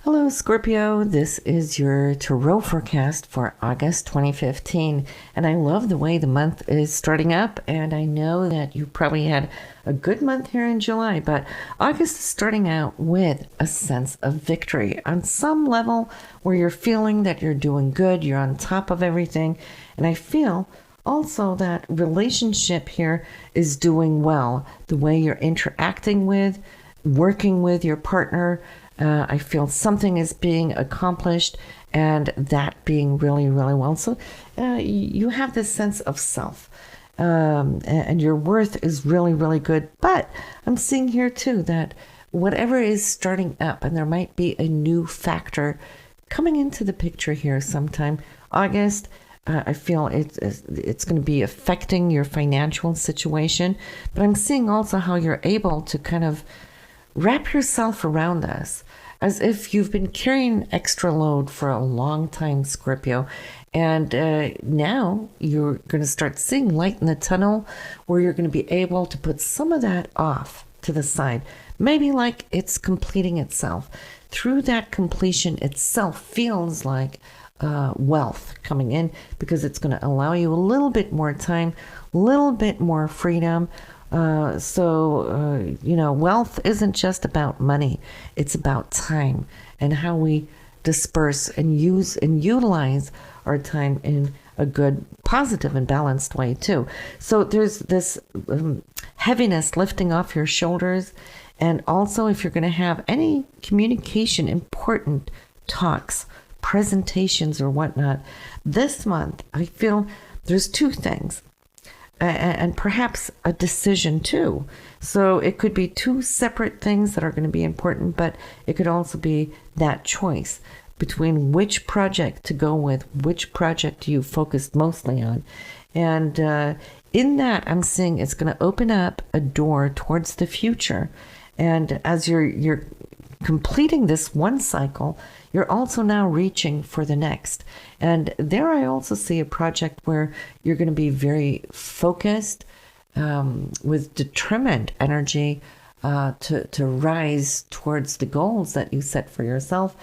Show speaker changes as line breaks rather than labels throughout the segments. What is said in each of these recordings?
Hello, Scorpio. This is your tarot forecast for August 2015. And I love the way the month is starting up. And I know that you probably had a good month here in July, but August is starting out with a sense of victory on some level where you're feeling that you're doing good, you're on top of everything. And I feel also that relationship here is doing well. The way you're interacting with, working with your partner, I feel something is being accomplished and that being really, really well. So you have this sense of self and your worth is really, really good. But I'm seeing here too that whatever is starting up, and there might be a new factor coming into the picture here sometime, August, I feel it's going to be affecting your financial situation. But I'm seeing also how you're able to kind of wrap yourself around this as if you've been carrying extra load for a long time, Scorpio. And now you're going to start seeing light in the tunnel where you're going to be able to put some of that off to the side. Maybe like it's completing itself. Through that completion itself feels like wealth coming in because it's going to allow you a little bit more time, a little bit more freedom. Wealth isn't just about money. It's about time and how we disperse and use and utilize our time in a good, positive, and balanced way too. So there's this heaviness lifting off your shoulders. And also if you're going to have any communication, important talks, presentations or whatnot, this month, I feel there's two things. And perhaps a decision too. So it could be two separate things that are going to be important, but it could also be that choice between which project to go with, which project you focused mostly on. And in that, I'm seeing it's going to open up a door towards the future. And as you're completing this one cycle, you're also now reaching for the next. And there I also see a project where you're going to be very focused with determined energy to rise towards the goals that you set for yourself.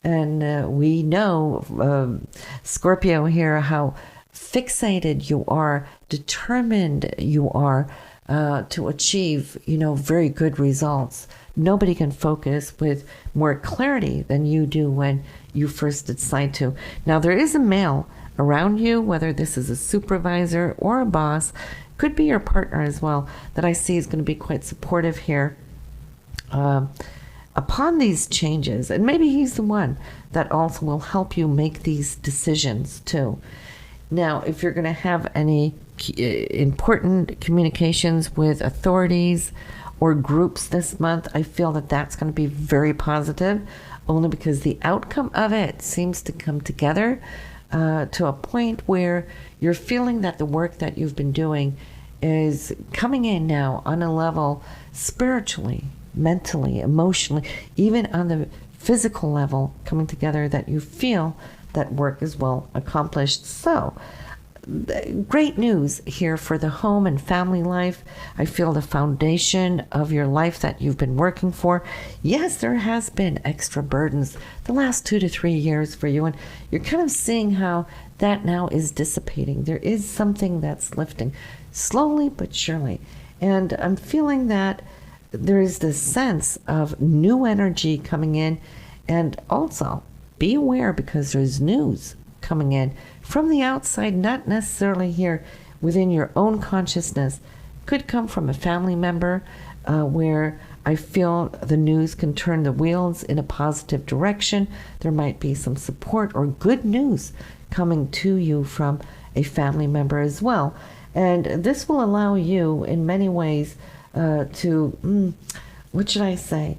And we know, Scorpio here, how fixated you are, determined you are to achieve, very good results. Nobody can focus with more clarity than you do when you first decide to. Now, there is a male around you, whether this is a supervisor or a boss, could be your partner as well, that I see is going to be quite supportive here upon these changes. And maybe he's the one that also will help you make these decisions too. Now, if you're going to have any important communications with authorities or groups this month, I feel that that's going to be very positive, only because the outcome of it seems to come together to a point where you're feeling that the work that you've been doing is coming in now on a level spiritually, mentally, emotionally, even on the physical level coming together, that you feel that work is well accomplished. So great news here for the home and family life. I feel the foundation of your life that you've been working for. Yes, there has been extra burdens the last 2 to 3 years for you, and you're kind of seeing how that now is dissipating. There is something that's lifting slowly but surely. And I'm feeling that there is this sense of new energy coming in. And also be aware, because there's news coming in from the outside, not necessarily here within your own consciousness. Could come from a family member where I feel the news can turn the wheels in a positive direction. There might be some support or good news coming to you from a family member as well. And this will allow you in many ways to, what should I say?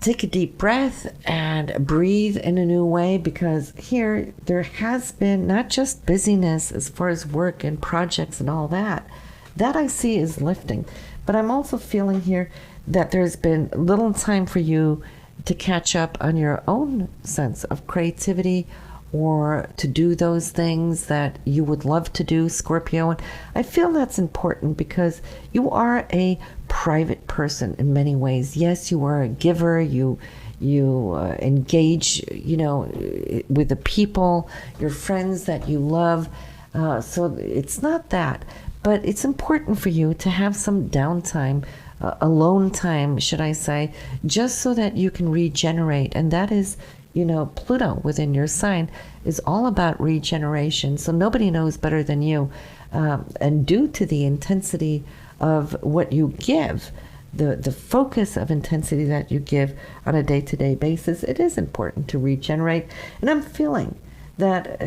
Take a deep breath and breathe in a new way, because here there has been not just busyness as far as work and projects and all that. That I see is lifting. But I'm also feeling here that there's been little time for you to catch up on your own sense of creativity or to do those things that you would love to do, Scorpio. And I feel that's important because you are a private person in many ways. Yes, you are a giver. You you engage, with the people, your friends that you love. So it's not that, but it's important for you to have some downtime, alone time, should I say, just so that you can regenerate. And that is, Pluto within your sign is all about regeneration. So nobody knows better than you. And due to the intensity of what you give, the focus of intensity that you give on a day-to-day basis, it is important to regenerate. And I'm feeling that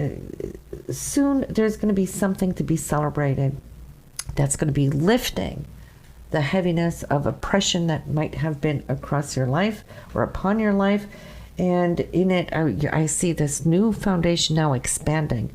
soon there's going to be something to be celebrated that's going to be lifting the heaviness of oppression that might have been across your life or upon your life. And in it, I see this new foundation now expanding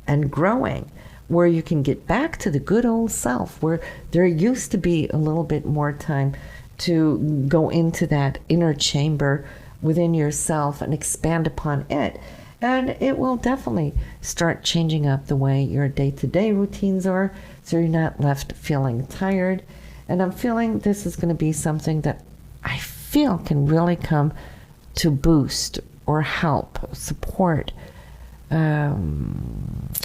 and growing, where you can get back to the good old self, where there used to be a little bit more time to go into that inner chamber within yourself and expand upon it. And it will definitely start changing up the way your day-to-day routines are, so you're not left feeling tired. And I'm feeling this is going to be something that I feel can really come to boost or help, support,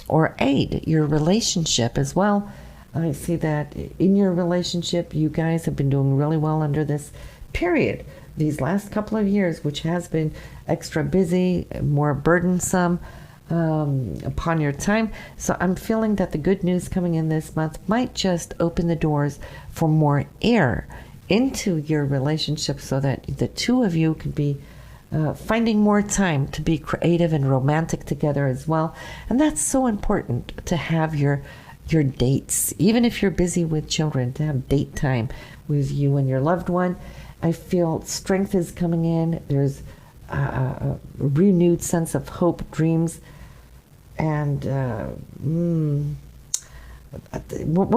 or aid your relationship as well. I see that in your relationship, you guys have been doing really well under this period, these last couple of years, which has been extra busy, more burdensome upon your time. So I'm feeling that the good news coming in this month might just open the doors for more air into your relationship, so that the two of you can be finding more time to be creative and romantic together as well. And that's so important, to have your dates, even if you're busy with children, to have date time with you and your loved one. I feel strength is coming in. There's a renewed sense of hope, dreams, and when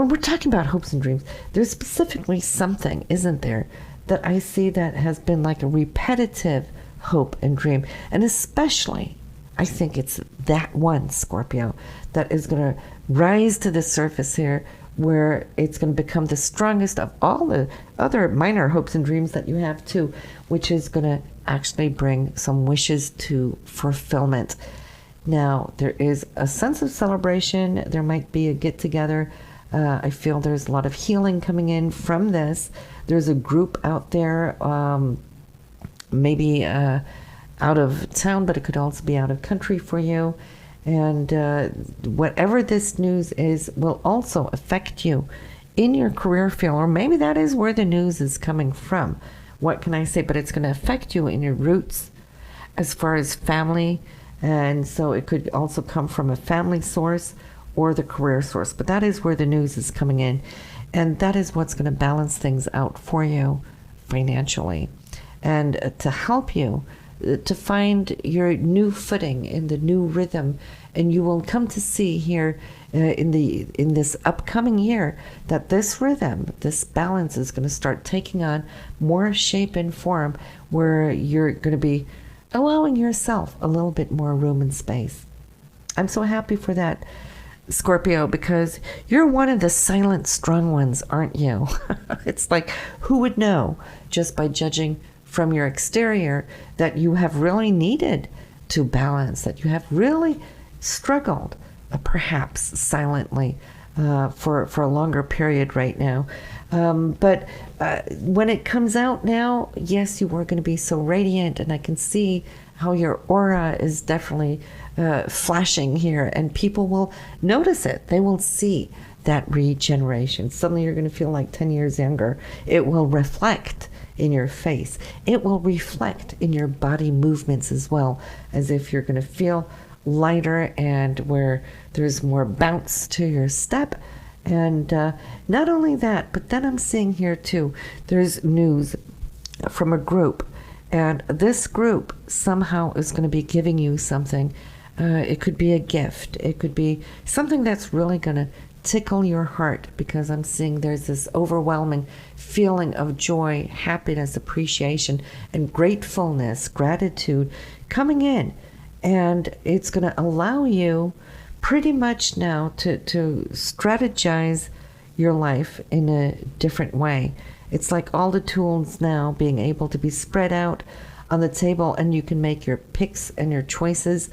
we're talking about hopes and dreams, there's specifically something, isn't there, that I see that has been like a repetitive hope and dream. And especially, I think it's that one, Scorpio, that is going to rise to the surface here, where it's going to become the strongest of all the other minor hopes and dreams that you have too, which is going to actually bring some wishes to fulfillment. Now, there is a sense of celebration. There might be a get-together. I feel there's a lot of healing coming in from this. There's a group out there, maybe out of town, but it could also be out of country for you. And whatever this news is will also affect you in your career field, or maybe that is where the news is coming from. What can I say? But it's going to affect you in your roots as far as family. And so it could also come from a family source or the career source. But that is where the news is coming in. And that is what's going to balance things out for you financially. And to help you to find your new footing in the new rhythm. And you will come to see here in this upcoming year that this rhythm, this balance is going to start taking on more shape and form, where you're going to be allowing yourself a little bit more room and space. I'm so happy for that, Scorpio, because you're one of the silent, strong ones, aren't you? It's like, who would know, just by judging from your exterior, that you have really needed to balance, that you have really struggled, perhaps silently, for a longer period right now. But when it comes out now, yes, you are going to be so radiant, and I can see how your aura is definitely flashing here, and people will notice it. They will see that regeneration. Suddenly you're going to feel like 10 years younger. It will reflect in your face. It will reflect in your body movements as well, as if you're going to feel lighter, and where there's more bounce to your step. And not only that, but then I'm seeing here too, there's news from a group, and this group somehow is going to be giving you something. It could be a gift. It could be something that's really going to tickle your heart, because I'm seeing there's this overwhelming feeling of joy, happiness, appreciation, and gratefulness, gratitude coming in. And it's going to allow you pretty much now to strategize your life in a different way. It's like all the tools now being able to be spread out on the table, and you can make your picks and your choices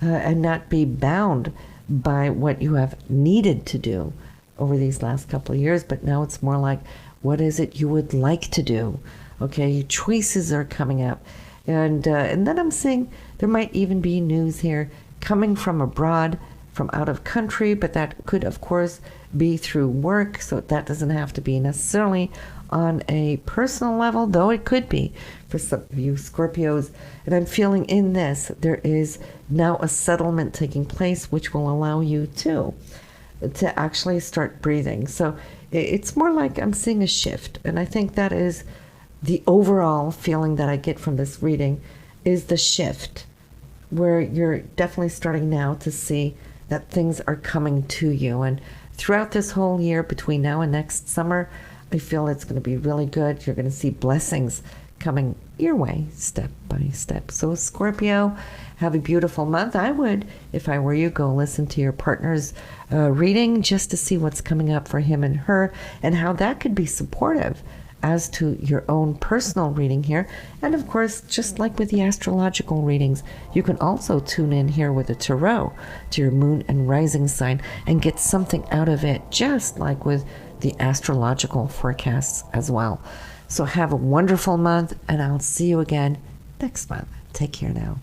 and not be bound by what you have needed to do over these last couple of years. But now it's more like, what is it you would like to do? Okay, your choices are coming up. And then I'm seeing there might even be news here coming from abroad, from out of country, but that could, of course, be through work. So that doesn't have to be necessarily on a personal level, though it could be for some of you Scorpios. And I'm feeling in this, there is now a settlement taking place, which will allow you to actually start breathing. So it's more like I'm seeing a shift. And I think that is the overall feeling that I get from this reading, is the shift, where you're definitely starting now to see that things are coming to you. And throughout this whole year, between now and next summer, I feel it's going to be really good. You're going to see blessings coming your way step by step. So Scorpio, have a beautiful month. I would, if I were you, go listen to your partner's reading just to see what's coming up for him and her, and how that could be supportive as to your own personal reading here. And of course, just like with the astrological readings, you can also tune in here with a tarot to your moon and rising sign and get something out of it, just like with the astrological forecasts as well. So have a wonderful month, and I'll see you again next month. Take care now.